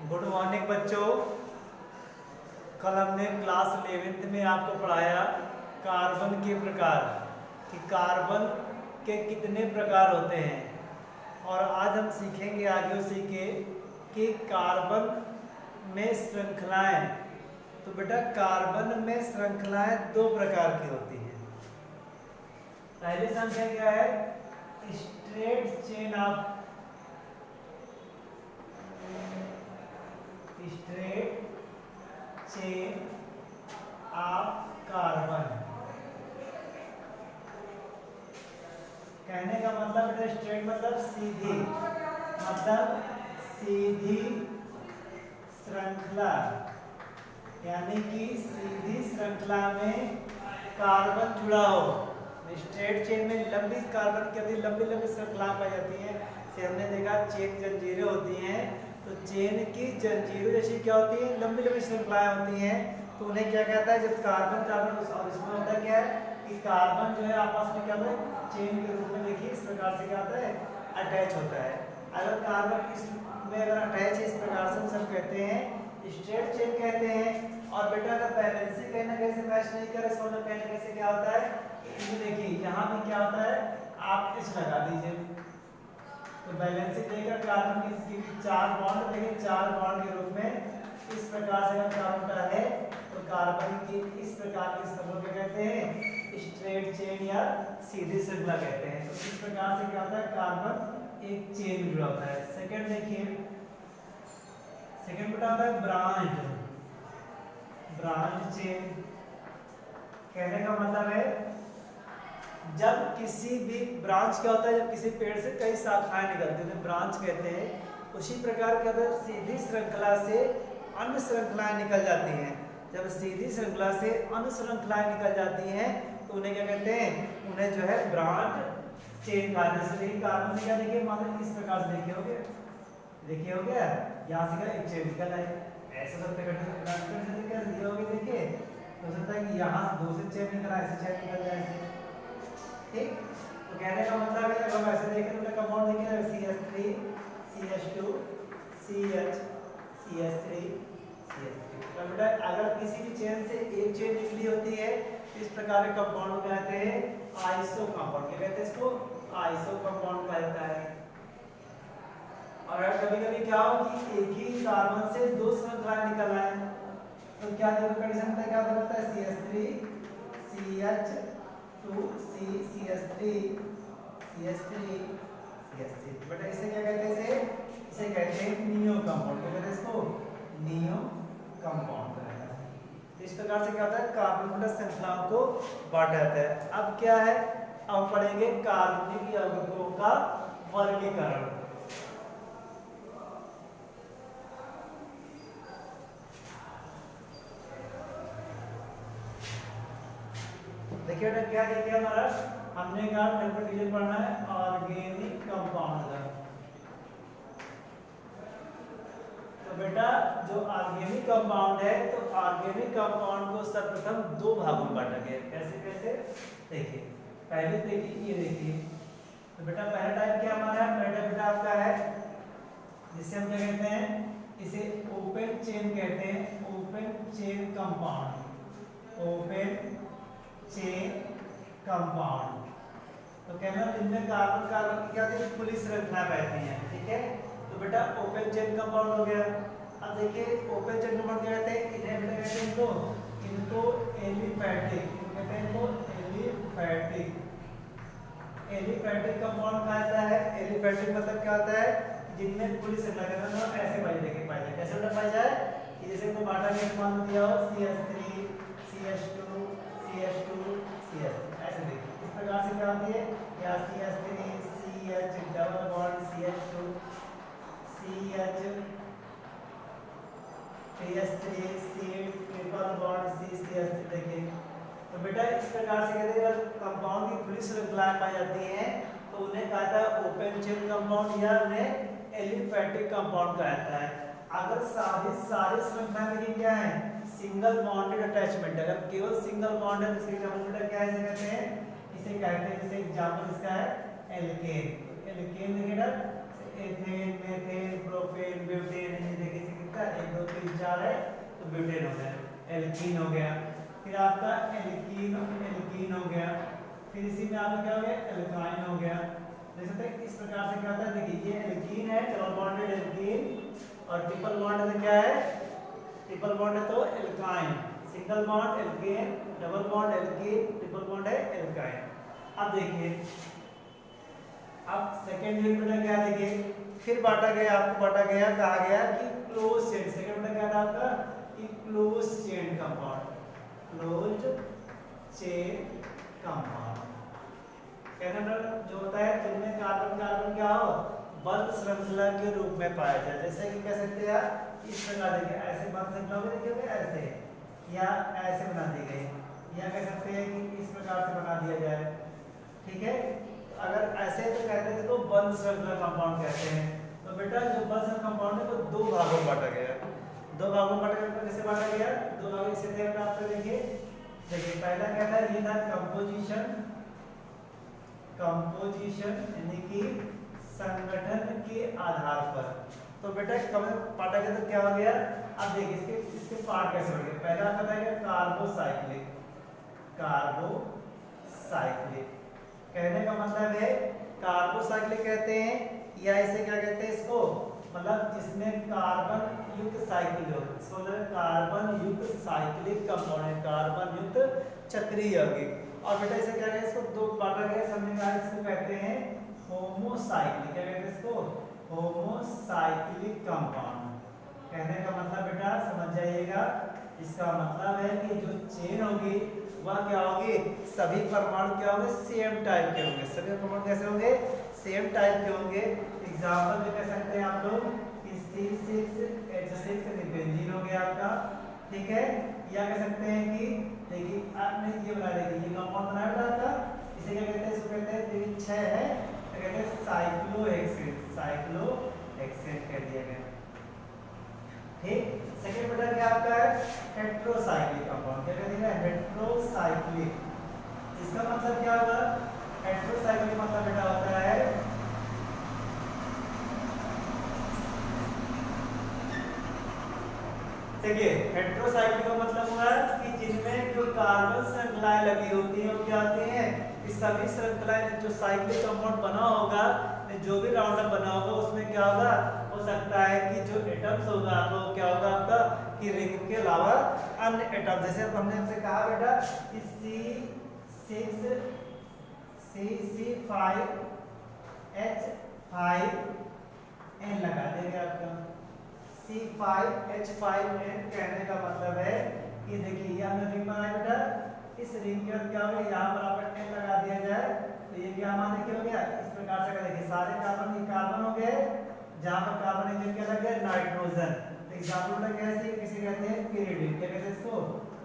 Good morning बच्चों। कल हमने क्लास 11th में आपको पढ़ाया कार्बन के प्रकार कि कार्बन के कितने प्रकार होते हैं। और आज हम सीखेंगे आगे उसी के कि कार्बन में श्रृंखलाएं। तो बेटा कार्बन में श्रृंखलाएं दो प्रकार की होती हैं। पहली संख्या क्या है? Straight chain of carbon. कहने का मतलब बेटा स्ट्रेट मतलब सीधी, मतलब सीधी श्रृंखला, यानी कि सीधी श्रृंखला में कार्बन जुड़ा हो। स्ट्रेट चेन में लंबी कार्बन की होती, लंबी लंबी श्रृंखला पाई जाती है। से हमने देखा चेन जंजीरें होती हैं, तो चेन की जंजीरों जैसी क्या होती है? लंबी लंबी श्रृंखलाएं होती हैं। तो उन्हें क्या कहता है? जब कार्बन कार्बन इसमें होता है क्या है कि कार्बन जो है आपस में क्या होता है? चेन के रूप में देखिए इस प्रकार से क्या होता है? अटैच होता है। अगर कार्बन इसमें अगर अटैच है इस प्रकार से सब कहते हैं स्ट्रेट चेन कहते हैं। और बेटा अगर बैलेंस कहीं ना कहीं से मैच नहीं कर इसको कहीं ना कहीं से क्या होता है? ये देखिए यहाँ पे क्या होता है? आप इस लगा दीजिए तो बैलेंस देकर कार्बन की चार बॉन्ड देखिए, चार बॉन्ड के रूप में इस प्रकार से अगर क्या होता है तो कार्बन की इस प्रकार की श्रृंखला क्या कहते हैं? स्ट्रेट चेन या सीधी श्रृंखला कहते हैं। तो इस प्रकार से क्या होता है? कार्बन एक चेन में जुड़ा होता है। सेकंड देखिए, सेकंड बेटा होता है ब्रांच। ब्रांच चेन कहने का मतलब है जब किसी भी ब्रांच क्या होता है? जब किसी पेड़ से कई शाखाएं निकलती हैं ब्रांच कहते हैं। उसी प्रकार क्या होता है? सीधी श्रृंखला से अन्य श्रृंखलाएं निकल जाती हैं। जब सीधी श्रृंखला से अन्य श्रृंखलाएं निकल जाती हैं तो उन्हें क्या कहते हैं? उन्हें जो है ब्रांच चेन कहा जाता है। जैसे देखिए कार्बन क्या देखिए मान लो इस प्रकार से देखिए हो गया यहाँ से क्या एक चेन निकल आए ऐसे सब देखिए हो सकता है कि यहाँ से दो से चेन निकला ऐसे चेन निकल जाए ऐसे। ठीक, तो कहने का मतलब है जब हम ऐसे देखें तो कंपाउंड देखिए CH3 CH2 CH CH3 CH3। तो बेटा अगर किसी भी चेन से एक चेन निकली होती है तो इस प्रकार के कंपाउंड को कहते हैं आइसो कंपाउंड। क्या कहते हैं इसको? आइसो कंपाउंड कहा जाता है। और कभी-कभी क्या हो कि एक ही कार्बन से दो श्रृंखलाएं निकल आए तो क्या कंडीशन में क्या होता है? CH3 CH2 CH3 CH3 CH3। बेटा इसे क्या कहते हैं? इसे कहते हैं नियो कंपाउंड। क्या कहते हैं इसको? Neo compound. इस प्रकार से क्या होता है? कार्बन श्रृंखलाओं को बांटा जाता है। अब क्या है? अब पढ़ेंगे कार्बनिक यौगिकों का वर्गीकरण। देखिए बेटा क्या देखिए हमारा हमने कहा डिवीजन पढ़ना है ऑर्गेनिक कंपाउंड का। तो बेटा जो ऑर्गेनिक कंपाउंड है तो ऑर्गेनिक कंपाउंड को सर्वप्रथम दो भागों में बांटा गया। कैसे कैसे? देखिए पहले देखिए ये देखिए तो बेटा पहला टाइप क्या हमारा है? पहला बेटा आपका है जिसे हम क्या कहते हैं? इसे ओपन चेन कहते हैं। Open chain compound, open chain compound. तो कहना इनमें कार्बन कार्बन की क्या होती है? खुली श्रृंखला रहती है। ठीक है, तो बेटा ओपन चेन कंपाउंड हो गया। अब देखिए ओपन चेन कंपाउंड क्या कहते हैं? इन्हें बेटा कहते हैं इनको एलिफैटिक कहते हैं। इनको एलिफैटिक एलिफैटिक कंपाउंड कहा जाता है। एलिफैटिक मतलब क्या होता है? जिनमें खुली श्रृंखला कहते हैं ऐसे पाई जाएगी पाई जाए। कैसे बेटा पाई जाए कि जैसे को बांटा गया मान दिया हो CH3 CH2 CH2 CH ऐसे देखिए इस प्रकार से क्या होती है? या CH3 CH double bond CH2 CH CH3 C triple bond CH3। देखिए तो बेटा इस प्रकार से कहते हैं जब कंपाउंड की खुली श्रृंखलाएं पाई जाती हैं तो उन्हें कहा जाता है ओपन चेन कंपाउंड या उन्हें एलिफैटिक कंपाउंड कहा जाता है। अगर सारी श्रृंखला में क्या है? Single bonded attachment. अगर केवल सिंगल बॉन्ड है तो इसके क्या है कहते हैं? इसे कहते हैं जैसे एग्जांपल इसका है एल्केन। एल्केन देखिए एथेन मेथेन प्रोपेन ब्यूटेन देखिए कितना तो ब्यूटेन हो गया, एल्कीन हो गया, फिर आपका एल्कीन एल्कीन हो गया, फिर इसी में आपका क्या हो गया, एल्काइन हो गया। देख सकते हैं इस प्रकार से क्या होता है, देखिए ये एल्कीन है, डबल बॉन्डेड एल्कीन, और ट्रिपल बॉन्ड में क्या है, ट्रिपल बॉन्ड है तो alkyne, single bond alkane, double bond alkene, triple bond है एल्काइन। अब देखिए अब सेकेंड यूनिट में क्या, देखिए फिर बांटा गया, आपको बांटा गया, कहा गया कि क्लोज चेन, सेकेंड में क्या था आपका कि close chain compound, closed chain compound कहने मतलब जो होता है जिनमें कार्बन कार्बन क्या हो, बंद श्रृंखला के रूप में पाया जाए। जैसे कि कह सकते हैं इस प्रकार, देखिए ऐसे बंद श्रृंखला में देखिए ऐसे या ऐसे बना दी गई, या कह सकते हैं कि इस प्रकार से बना दिया जाए, ठीक है। अगर ऐसे तो कहते हैं तो बंद श्रृंखला कंपाउंड कहते हैं। तो बेटा जो बंद श्रृंखला कंपाउंड है वो दो भागों में बांटा गया, दो भागों में बांटा गया, कैसे बांटा गया, दो भागों इसे देखना आपको, देखिए देखिए पहला क्या था, ये था कंपोजिशन, कंपोजिशन यानी कि संगठन के आधार पर। तो बेटा कब बांटा गया तो क्या हो गया, अब देखिए इसके इसके पार्ट कैसे हो गए, पहला आता है कार्बोसाइक्लिक, कार्बोसाइक्लिक कहने का मतलब है कार्बोसाइक्लिक कहते हैं, या इसे क्या कहते हैं इसको, मतलब जिसमें कार्बन युक्त साइकिल हो, इसको कार्बन युक्त साइक्लिक कंपाउंड है, कार्बन युक्त चक्रीय यौगिक। और बेटा इसे क्या कहते हैं, इसको दो बांटा गया, समझ में आया, इसको कहते हैं होमोसाइक्लिक, क्या कहते हैं इसको, होमोसाइक्लिक कंपाउंड। कहने का मतलब बेटा समझ जाइएगा, इसका मतलब है कि जो चेन होगी वह क्या होगी, सभी परमाणु क्या होंगे, सेम टाइप के होंगे, सभी परमाणु कैसे होंगे, सेम टाइप के होंगे। एग्जांपल में कह सकते हैं आप लोग कि C6H6 बेंजीन हो गया आपका, ठीक है, या कह सकते हैं कि देखिए आपने ये बना देखिए ये कंपाउंड बनाया था आपका, इसे क्या कहते हैं, इसको कहते हैं, तो 6 है तो कहते हैं साइक्लोहेक्सेन, साइक्लोहेक्सेन कह दिया गया, ठीक। सेकंड बेटा क्या आपका है, हेट्रोसाइक्लिक कंपाउंड, क्या कहते हैं, हेट्रोसाइक्लिक। इसका मतलब क्या होगा, हेट्रोसाइक्लिक मतलब बेटा होता है देखिए हेट्रोसाइक्लिक का मतलब हुआ कि जिनमें जो कार्बन श्रृंखलाएं लगी होती हैं वो क्या होती हैं, इस सभी श्रृंखलाएं जो साइक्लिक कंपाउंड बना होगा, जो भी राउंड बना होगा उसमें क्या होगा, हो सकता है कि जो एटम्स होगा वो क्या होगा आपका कि रिंग के अलावा अन्य एटम, जैसे हमने आपसे कहा बेटा कि C6H5N लगा देंगे आपका, C5H5N कहने का मतलब है कि देखिए ये हमने रिंग बनाया बेटा, इस रिंग के क्या हो गया, यहाँ पर आप N लगा दिया जाए तो ये क्या मान क्या हो गया, इस प्रकार से देखिए सारे कार्बन ये कार्बन हो गए, जहाँ पर कार्बन है क्या लग गया, नाइट्रोजन। एग्जाम्पल में कैसे किसे कहते हैं, पिरिडीन, क्या कहते हैं इसको,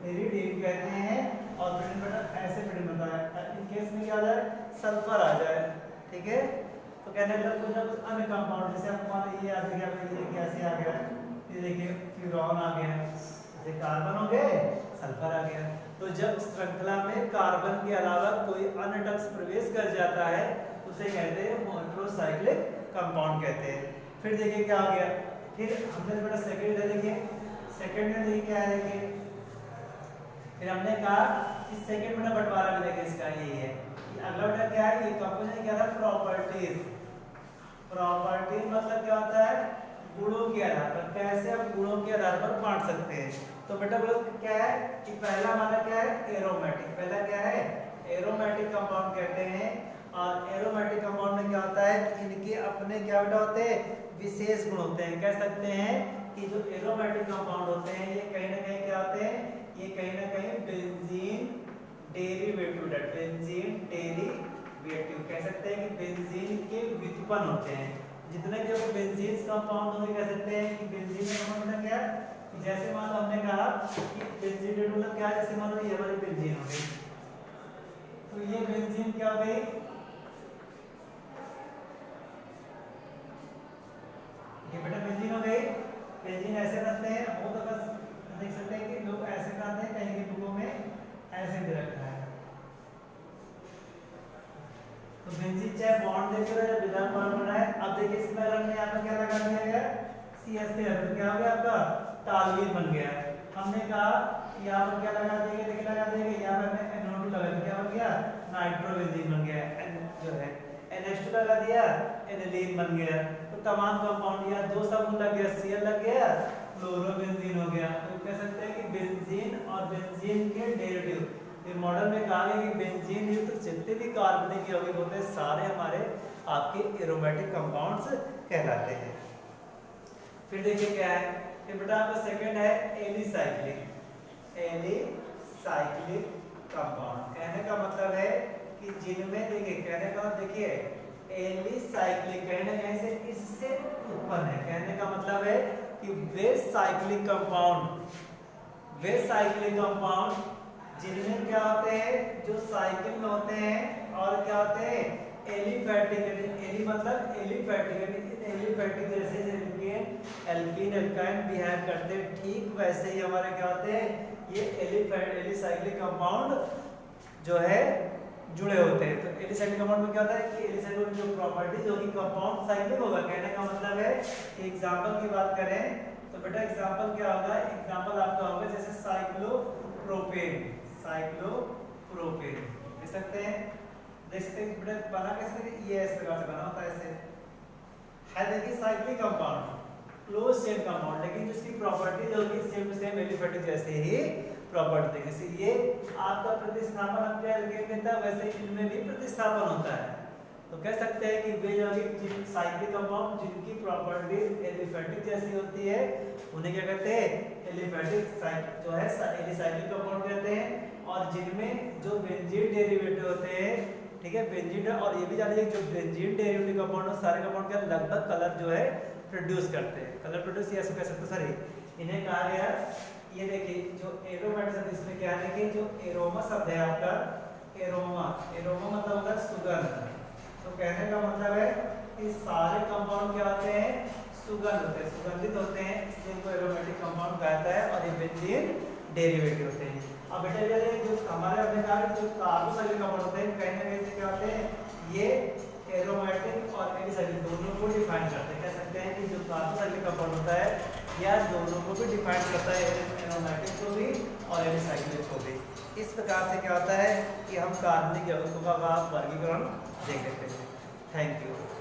पिरिडीन कहते हैं। और पिरिडीन बेटा ऐसे पिरिडीन होता है, इन केस में क्या आ जाए, सल्फर आ जाए, ठीक है। तो कहने का मतलब कुछ अन्य कंपाउंड, जैसे आप मान लीजिए आ गया, ये कैसे आ गया, ये देखिए फ्यूरॉन आ गया, जैसे कार्बन हो गए सल्फर आ गया। तो जब श्रृंखला में कार्बन के अलावा कोई अन्य एटम्स प्रवेश कर जाता है उसे कहते हैं हेट्रोसाइक्लिक कंपाउंड कहते हैं। फिर देखिए क्या हो गया, फिर हमने बेटा सेकंड है, देखिए सेकंड में देखिए क्या है, देखिए फिर हमने कहा कि सेकंड में बंटवारा भी देखिए इसका यही है कि अगला बेटा क्या है, ये कंपोजिशन क्या था, प्रॉपर्टीज। प्रॉपर्टी मतलब क्या होता है, गुणों के आधार पर, कैसे हम गुणों के आधार पर बांट सकते हैं। तो बेटा बोलो क्या है कि पहला हमारा क्या है, एरोमेटिक, पहला क्या है, एरोमेटिक कंपाउंड कहते हैं। और एरोमेटिक कंपाउंड में क्या होता है कि इनके अपने क्या बेटा होते हैं, विशेष गुण होते हैं। कह सकते हैं कि जो एरोमेटिक कंपाउंड होते हैं ये कहीं ना कहीं क्या होते हैं, ये कहीं ना कहीं बेंजीन डेरिवेटिव, बेंजीन डेरिवेटिव कह सकते हैं कि बेंजीन के व्युत्पन्न होते हैं। जितने जो बेंजीन कंपाउंड होंगे कह सकते हैं कि बेंजीन का मतलब क्या है, जैसे मान लो हमने कहा कि बेंजीन मतलब क्या है, जैसे मान लो ये वाली बेंजीन हो गई, तो ये बेंजीन क्या हो गई, ये बेटा बेंजीन हो गई। बेंजीन ऐसे रखते हैं, वो तो बस देख सकते हैं कि लोग ऐसे बनाते हैं, कहीं के बुकों में ऐसे भी रखा है। तो बेंजीन चाहे बॉन्ड देकर या बिना बॉन्ड बनाए। अब देखिए इसमें हमने यहाँ पे क्या लगा दिया गया, CH3, क्या हो गया आपका, टॉलुइन बन गया है। हमने कहा कि यहाँ पर क्या लगा देंगे, देखिए लगा देंगे, यहाँ पर हमने NO2 लगा दिया, क्या बन गया, नाइट्रोबेंजीन बन गया, जो है NH2 लगा दिया, एनिलीन बन गया। तो तमाम कंपाउंड, यहाँ दो समूह लग गया, Cl लग गया, फ्लोरोबेंजीन हो गया। तो कह सकते हैं कि बेंजीन और बेंजीन के डेरिवेटिव, ये मॉडल में कहा गया कि बेंजीन युक्त जितने भी कार्बनिक यौगिक होते हैं सारे हमारे आपके एरोमेटिक कंपाउंड्स कहलाते हैं। फिर देखिए क्या है, फिर बेटा आपका सेकंड है एलिसाइक्लिक। एलिसाइक्लिक कंपाउंड, कहने का मतलब है कि जिनमें देखिए, कहने का देखिए एलिसाइक्लिक कहने कहीं से इससे उत्पन्न है, कहने का मतलब है कि वे साइक्लिक कंपाउंड जिनमें क्या होते हैं, जो साइकिल में होते हैं और क्या होते हैं एलिफैटिक, एली मतलब एलिफैटिक, एलिफैटिक जैसे एल्कीन एल्काइन बिहेव करते हैं, ठीक वैसे ही हमारे क्या होते हैं ये एलिसाइक्लिक कंपाउंड जो है जुड़े होते हैं। तो एलिसाइक्लिक कंपाउंड में क्या होता है कि एलिसाइक्लिक में जो प्रॉपर्टीज होगी कंपाउंड साइक्लिक होगा। कहने का मतलब है कि एग्जांपल की बात करें तो बेटा एग्जांपल क्या होगा, एग्जांपल आपका होगा जैसे साइक्लोप्रोपेन, साइक्लोप्रोपेन देख सकते हैं, देख सकते हैं बेटा बना कैसे, ये इस प्रकार से बना होता है, ऐसे है देखिए cyclic compound close chain compound, लेकिन जिसकी प्रॉपर्टीज होगी सेम टू सेम एलिफैटिक जैसे ही प्रॉपर्टी देगी। जैसे ये आपका प्रतिस्थापन अपने एल्केन में था वैसे इनमें भी प्रतिस्थापन होता है। तो कह सकते हैं कि वे यौगिक साइक्लिक कंपाउंड जिनकी प्रॉपर्टीज एलिफैटिक जैसी होती है उन्हें क्या कहते हैं, एलिफैटिक जो है एलिसाइक्लिक कंपाउंड कहते हैं। और जिनमें जो बेंजीन डेरिवेटिव होते हैं, ठीक है, बेंजीन, और ये भी जान लीजिए जो बेंजीन डेरिवेटिव कंपाउंड सारे कंपाउंड का लगभग कलर जो है प्रोड्यूस करते हैं, कलर प्रोड्यूस या कह सकते सॉरी इन्हें कहा गया। ये देखिए जो एरोमेटिक शब्द, इसमें क्या है कि जो एरोमा शब्द है आपका, एरोमा, एरोमा मतलब होता है सुगंध। तो कहने का मतलब है कि सारे कंपाउंड क्या होते हैं, सुगंध होते हैं, सुगंधित होते हैं, इसलिए इनको एरोमेटिक कंपाउंड कहता है। और ये बेंजीन डेरिवेटिव होते हैं। अब बेटा ये जो हमारे अपने कहा जो कार्बोक्सिलिक कंपाउंड होते हैं कहीं ना कहीं से क्या होते हैं, ये एरोमेटिक और एलिसाइक्लिक दोनों को डिफाइन करते हैं। कह सकते हैं कि जो कार्बोक्सिलिक कंपाउंड होता है या दोनों को भी डिफाइन करता है, एरोमेटिक को भी और एलिसाइक्लिक को भी। इस प्रकार से क्या होता है कि हम कार्बनिक यौगिकों का वर्गीकरण देख लेते हैं। Thank you.